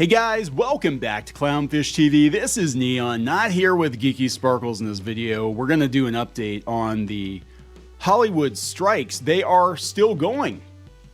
Hey guys, welcome back to Clownfish TV. This is Neon, not here with Geeky Sparkles in this video. We're going to do an update on the Hollywood strikes. They are still going.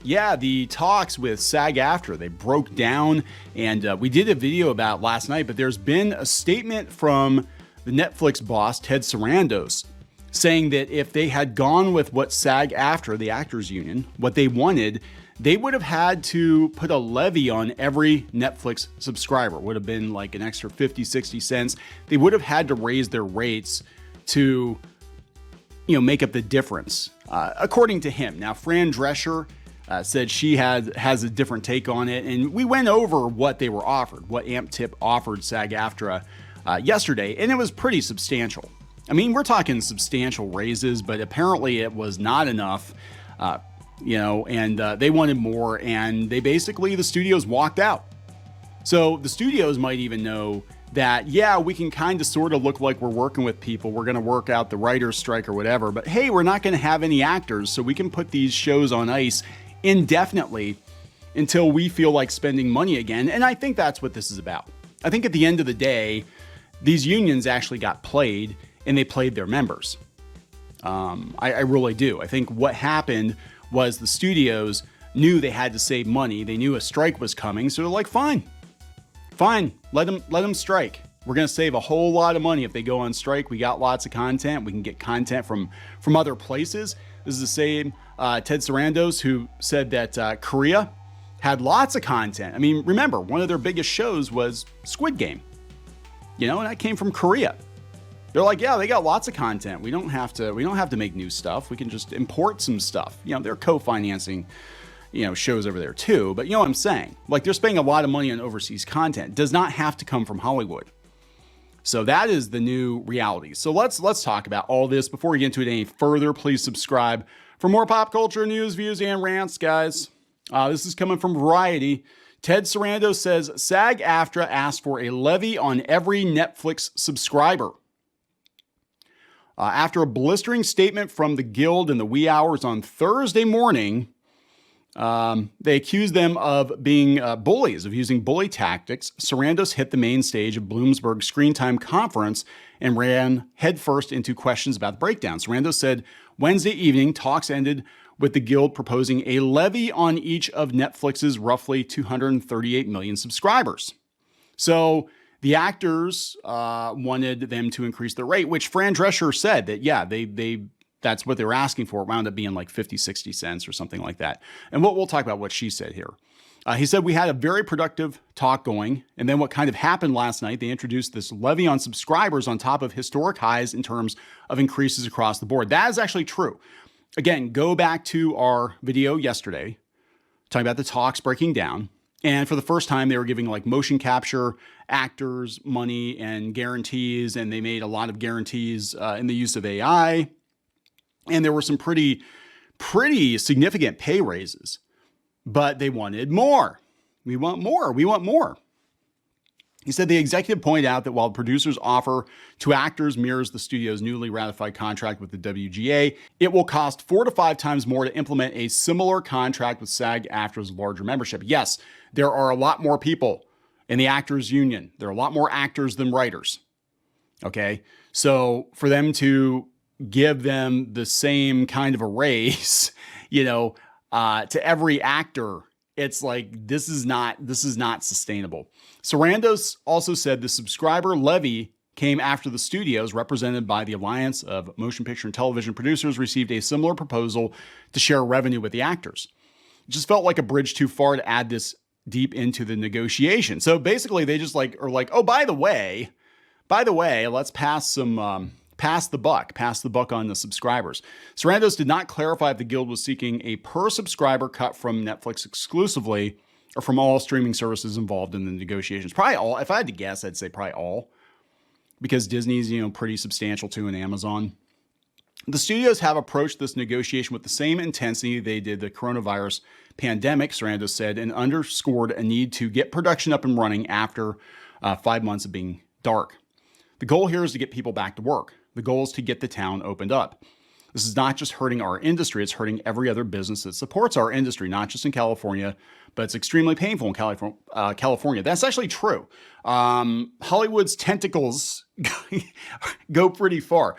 Yeah, the talks with SAG-AFTRA, they broke down, and we did a video about it last night, but there's been a statement from the Netflix boss, Ted Sarandos, saying that if they had gone with what SAG-AFTRA, the actors union, what they wanted, they would have had to put a levy on every Netflix subscriber. It would have been like an extra 50, 60 cents. They would have had to raise their rates to, make up the difference, according to him. Now, Fran Drescher said she has a different take on it, and we went over what they were offered, what AmpTip offered SAG-AFTRA yesterday, and it was pretty substantial. I mean, we're talking substantial raises, but apparently it was not enough. They wanted more, and the studios walked out. So the studios might even know that, yeah, we can kind of sort of look like we're working with people. We're going to work out the writer's strike or whatever, but hey, we're not going to have any actors, so we can put these shows on ice indefinitely until we feel like spending money again. And I think that's what this is about. I think at the end of the day, these unions actually got played, and they played their members. I really do. I think what happened was the studios knew they had to save money. They knew a strike was coming, so they're like, fine, let them strike. We're going to save a whole lot of money if they go on strike. We got lots of content. We can get content from other places. This is the same Ted Sarandos who said that Korea had lots of content. I mean, remember, one of their biggest shows was Squid Game, and that came from Korea. They're like, yeah, they got lots of content. We don't have to make new stuff. We can just import some stuff. They're co-financing, shows over there too. But you know what I'm saying? Like, they're spending a lot of money on overseas content. It does not have to come from Hollywood. So that is the new reality. So let's talk about all this. Before we get into it any further, please subscribe for more pop culture news, views, and rants, guys. This is coming from Variety. Ted Sarandos says SAG-AFTRA asked for a levy on every Netflix subscriber. After a blistering statement from the Guild in the wee hours on Thursday morning, they accused them of being bullies, of using bully tactics. Sarandos hit the main stage of Bloomberg's Screen Time conference and ran headfirst into questions about the breakdown. Sarandos said Wednesday evening, talks ended with the Guild proposing a levy on each of Netflix's roughly 238 million subscribers. So the actors wanted them to increase their rate, which Fran Drescher said that, yeah, that's what they were asking for. It wound up being like 50, 60 cents or something like that. And we'll talk about what she said here. He said, we had a very productive talk going. And then what kind of happened last night, they introduced this levy on subscribers on top of historic highs in terms of increases across the board. That is actually true. Again, go back to our video yesterday, talking about the talks breaking down. And for the first time, they were giving like motion capture actors money and guarantees, and they made a lot of guarantees in the use of AI. And there were some pretty significant pay raises, but they wanted more. We want more. He said the executive pointed out that while producers' offer to actors mirrors the studio's newly ratified contract with the WGA, it will cost 4 to 5 times more to implement a similar contract with SAG-AFTRA's larger membership. Yes, there are a lot more people in the actors union. There are a lot more actors than writers. Okay, so for them to give them the same kind of a raise, to every actor, it's like, this is not sustainable. Sarandos also said the subscriber levy came after the studios, represented by the Alliance of Motion Picture and Television Producers, received a similar proposal to share revenue with the actors. It just felt like a bridge too far to add this deep into the negotiation. So basically they just are like, oh, by the way, let's pass the buck on the subscribers. Sarandos did not clarify if the Guild was seeking a per subscriber cut from Netflix exclusively or from all streaming services involved in the negotiations. Probably all. If I had to guess, I'd say probably all, because Disney's, pretty substantial too, and Amazon. The studios have approached this negotiation with the same intensity they did the coronavirus pandemic, Sarandos said, and underscored a need to get production up and running after 5 months of being dark. The goal here is to get people back to work. The goal is to get the town opened up. This is not just hurting our industry, it's hurting every other business that supports our industry, not just in California, but it's extremely painful in California. That's actually true. Hollywood's tentacles go pretty far.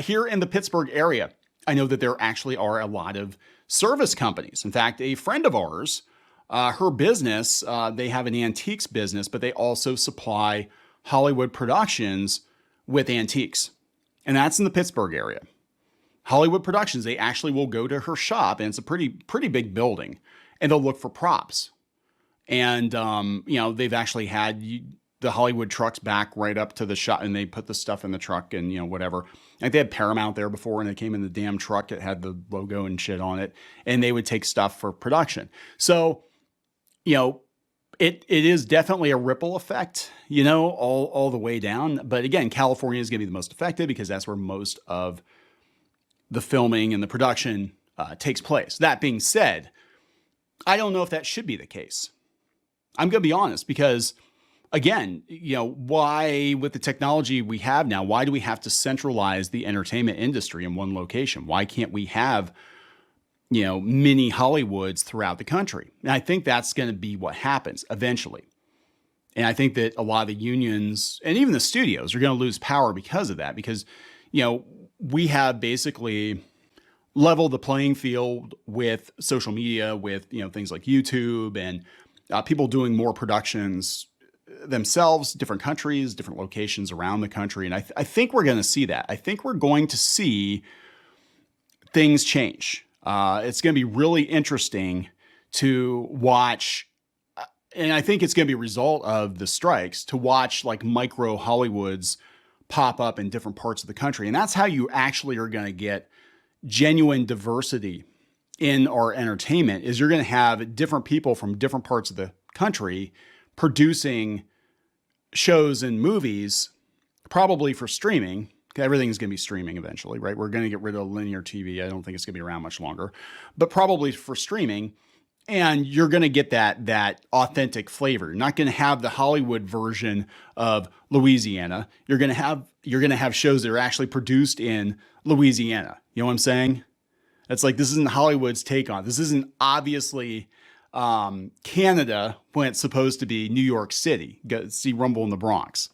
Here in the Pittsburgh area, I know that there actually are a lot of service companies. In fact, a friend of ours, her business, they have an antiques business, but they also supply Hollywood productions with antiques. And that's in the Pittsburgh area. Hollywood Productions, they actually will go to her shop, and it's a pretty big building, and they'll look for props. And, they've actually had the Hollywood trucks back right up to the shop, and they put the stuff in the truck and, whatever. Like they had Paramount there before, and they came in the damn truck. It had the logo and shit on it, and they would take stuff for production. So, it is definitely a ripple effect, all the way down. But again, California is going to be the most affected because that's where most of the filming and the production takes place. That being said, I don't know if that should be the case. I'm going to be honest because, again, why with the technology we have now, why do we have to centralize the entertainment industry in one location? Why can't we have, mini Hollywoods throughout the country? And I think that's going to be what happens eventually. And I think that a lot of the unions and even the studios are going to lose power because of that, because, we have basically leveled the playing field with social media, with, things like YouTube and people doing more productions themselves, different countries, different locations around the country. And I think we're going to see that. I think we're going to see things change. It's going to be really interesting to watch. And I think it's going to be a result of the strikes to watch like micro Hollywoods pop up in different parts of the country. And that's how you actually are going to get genuine diversity in our entertainment, is you're going to have different people from different parts of the country producing shows and movies, probably for streaming. Everything's going to be streaming eventually, right? We're going to get rid of linear TV. I don't think it's going to be around much longer, but probably for streaming. And you're going to get that authentic flavor. You're not going to have the Hollywood version of Louisiana. You're going to have shows that are actually produced in Louisiana. You know what I'm saying? It's like, this isn't Hollywood's take on it. This isn't obviously Canada when it's supposed to be New York City. Go see Rumble in the Bronx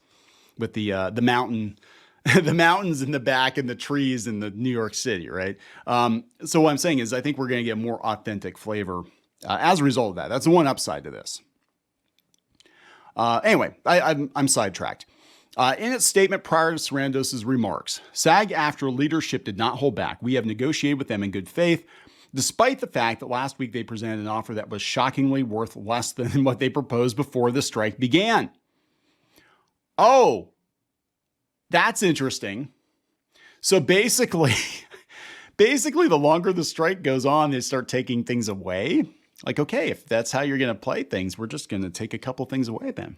with the mountain. The mountains in the back and the trees in the New York City, right? So what I'm saying is I think we're going to get more authentic flavor as a result of that. That's the one upside to this. Anyway, I'm sidetracked. In its statement prior to Sarandos's remarks, SAG-AFTRA leadership did not hold back. We have negotiated with them in good faith, despite the fact that last week they presented an offer that was shockingly worth less than what they proposed before the strike began. Oh, that's interesting. So basically, the longer the strike goes on, they start taking things away. Like, okay, if that's how you're going to play things, we're just going to take a couple things away then.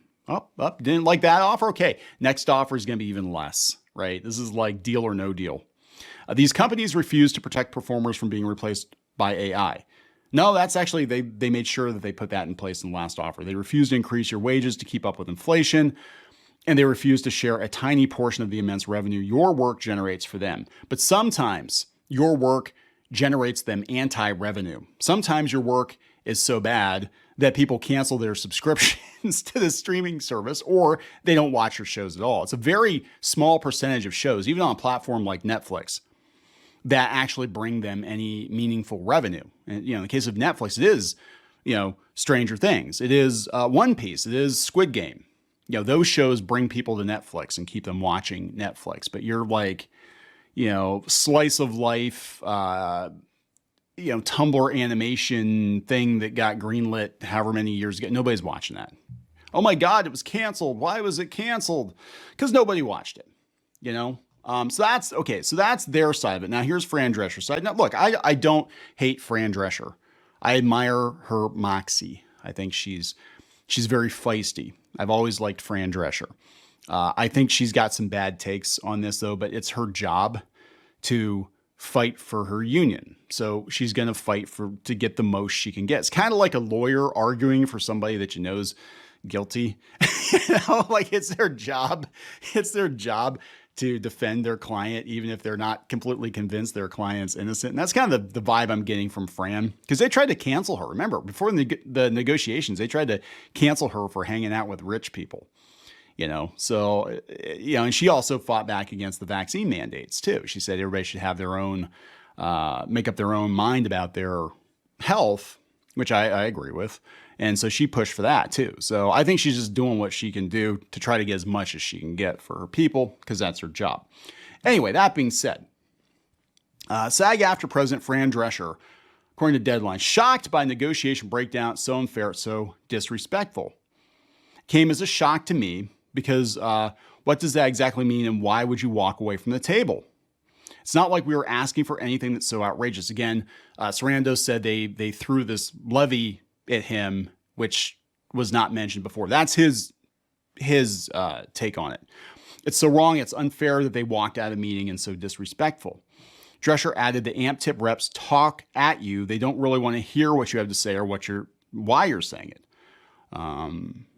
Didn't like that offer? Okay, next offer is going to be even less, right? This is like deal or no deal. These companies refuse to protect performers from being replaced by AI. No, that's actually, they made sure that they put that in place in the last offer. They refused to increase your wages to keep up with inflation, and they refuse to share a tiny portion of the immense revenue your work generates for them. But sometimes your work generates them anti-revenue. Sometimes your work is so bad that people cancel their subscriptions to the streaming service, or they don't watch your shows at all. It's a very small percentage of shows, even on a platform like Netflix, that actually bring them any meaningful revenue. And, in the case of Netflix, it is, Stranger Things. It is One Piece. It is Squid Game. Those shows bring people to Netflix and keep them watching Netflix. But you're like, slice of life, Tumblr animation thing that got greenlit however many years ago. Nobody's watching that. Oh my God, it was canceled. Why was it canceled? Because nobody watched it, So that's okay. So that's their side of it. Now here's Fran Drescher's side. Now look, I don't hate Fran Drescher. I admire her moxie. I think she's very feisty. I've always liked Fran Drescher. I think she's got some bad takes on this though, but it's her job to fight for her union. So she's going to fight to get the most she can get. It's kind of like a lawyer arguing for somebody that you know's guilty. Like it's their job. It's their job to defend their client, even if they're not completely convinced their client's innocent. And that's kind of the vibe I'm getting from Fran, because they tried to cancel her. Remember, before the negotiations, they tried to cancel her for hanging out with rich people. So, and she also fought back against the vaccine mandates too. She said everybody should have their own, make up their own mind about their health, which I agree with. And so she pushed for that too. So I think she's just doing what she can do to try to get as much as she can get for her people, because that's her job. Anyway, that being said, SAG-AFTRA President Fran Drescher, according to Deadline, shocked by negotiation breakdown, so unfair, so disrespectful. Came as a shock to me because what does that exactly mean, and why would you walk away from the table? It's not like we were asking for anything that's so outrageous. Again, Sarandos said they threw this levy at him, which was not mentioned before. That's his take on it. It's so wrong, it's unfair that they walked out of the meeting, and so disrespectful. Drescher added, the AMP tip reps talk at you. They don't really want to hear what you have to say or why you're saying it.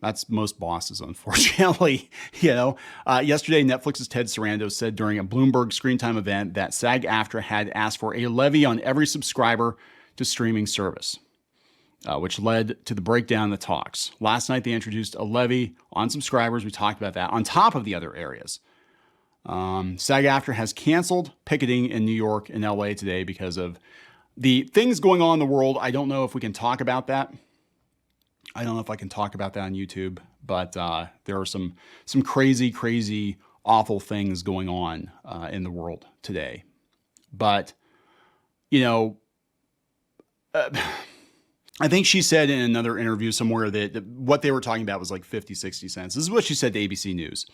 That's most bosses, unfortunately. Yesterday, Netflix's Ted Sarandos said during a Bloomberg Screen Time event that SAG-AFTRA had asked for a levy on every subscriber to streaming service, which led to the breakdown in the talks. Last night, they introduced a levy on subscribers. We talked about that on top of the other areas. SAG-AFTRA has canceled picketing in New York and LA today because of the things going on in the world. I don't know if we can talk about that. I don't know if I can talk about that on YouTube, but there are some crazy, crazy, awful things going on in the world today. But, I think she said in another interview somewhere that what they were talking about was like 50, 60 cents. This is what she said to ABC News.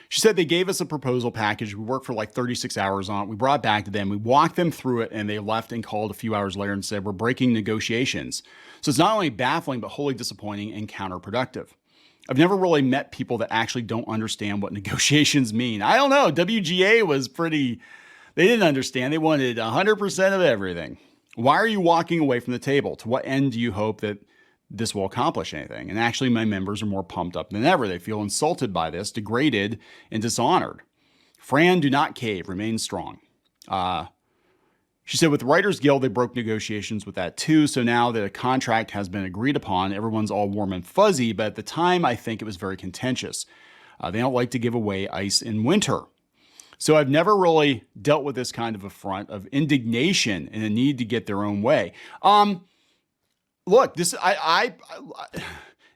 She said they gave us a proposal package. We worked for like 36 hours on it. We brought it back to them. We walked them through it, and they left and called a few hours later and said, we're breaking negotiations. So it's not only baffling, but wholly disappointing and counterproductive. I've never really met people that actually don't understand what negotiations mean. I don't know. WGA was they didn't understand. They wanted 100% of everything. Why are you walking away from the table? To what end do you hope that this will accomplish anything? And actually, my members are more pumped up than ever. They feel insulted by this, degraded, and dishonored. Fran, do not cave. Remain strong. She said with the Writers Guild, they broke negotiations with that too. So now that a contract has been agreed upon, everyone's all warm and fuzzy. But at the time, I think it was very contentious. They don't like to give away ice in winter. So I've never really dealt with this kind of affront of indignation and a need to get their own way. Look, this I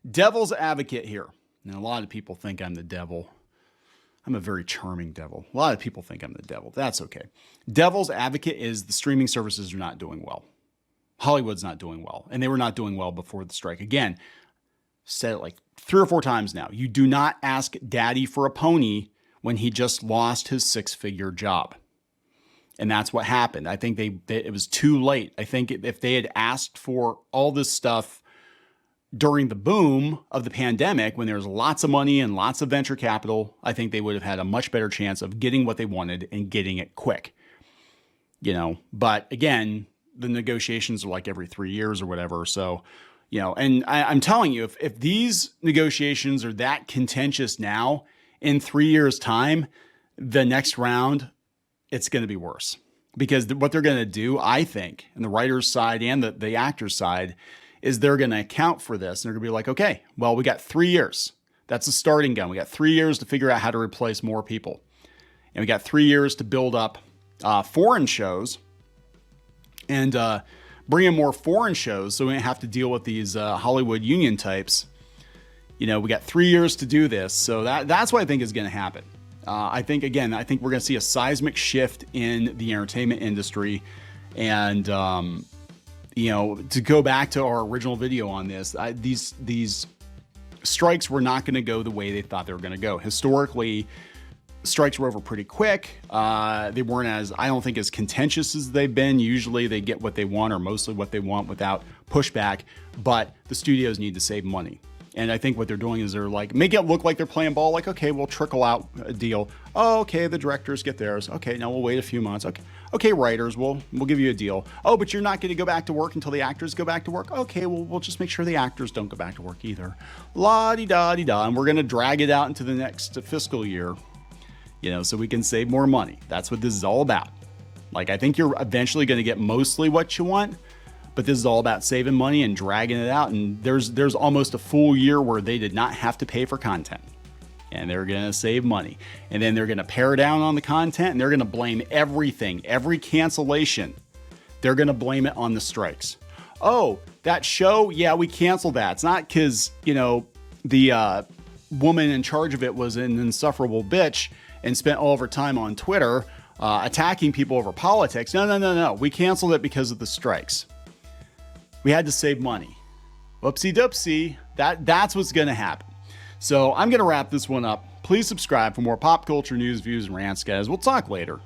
devil's advocate here. Now, a lot of people think I'm the devil. I'm a very charming devil. A lot of people think I'm the devil. That's okay. Devil's advocate is the streaming services are not doing well. Hollywood's not doing well, and they were not doing well before the strike. Again, said it like 3 or 4 times now. You do not ask daddy for a pony when he just lost his 6-figure job. And that's what happened. I think it was too late. I think if they had asked for all this stuff during the boom of the pandemic, when there was lots of money and lots of venture capital, I think they would have had a much better chance of getting what they wanted and getting it quick. But again, the negotiations are like every 3 years or whatever. So, and I'm telling you, if these negotiations are that contentious now, in 3 years' time, the next round, it's going to be worse. Because what they're going to do, I think, on the writer's side and the actor's side, is they're going to account for this. And they're going to be like, okay, well, we got 3 years. That's a starting gun. We got 3 years to figure out how to replace more people. And we got 3 years to build up foreign shows and bring in more foreign shows so we don't have to deal with these Hollywood union types. We got 3 years to do this. So that's what I think is going to happen. I think we're going to see a seismic shift in the entertainment industry. And, to go back to our original video on this, these strikes were not going to go the way they thought they were going to go. Historically, strikes were over pretty quick. They weren't I don't think, as contentious as they've been. Usually they get what they want, or mostly what they want, without pushback. But the studios need to save money. And I think what they're doing is they're like, make it look like they're playing ball. Like, okay, we'll trickle out a deal. Oh, okay, the directors get theirs. Okay, now we'll wait a few months. Okay, writers, we'll give you a deal. Oh, but you're not going to go back to work until the actors go back to work. Okay, well, we'll just make sure the actors don't go back to work either. La-di-da-di-da. And we're going to drag it out into the next fiscal year. so we can save more money. That's what this is all about. Like, I think you're eventually going to get mostly what you want, but this is all about saving money and dragging it out. And there's almost a full year where they did not have to pay for content, and they're going to save money. And then they're going to pare down on the content, and they're going to blame everything, every cancellation. They're going to blame it on the strikes. Oh, that show, yeah, we canceled that. It's not because, the woman in charge of it was an insufferable bitch and spent all of her time on Twitter attacking people over politics. No. We canceled it because of the strikes. We had to save money. Whoopsie doopsie. That's what's going to happen. So I'm going to wrap this one up. Please subscribe for more pop culture news, views, and rants, guys. We'll talk later.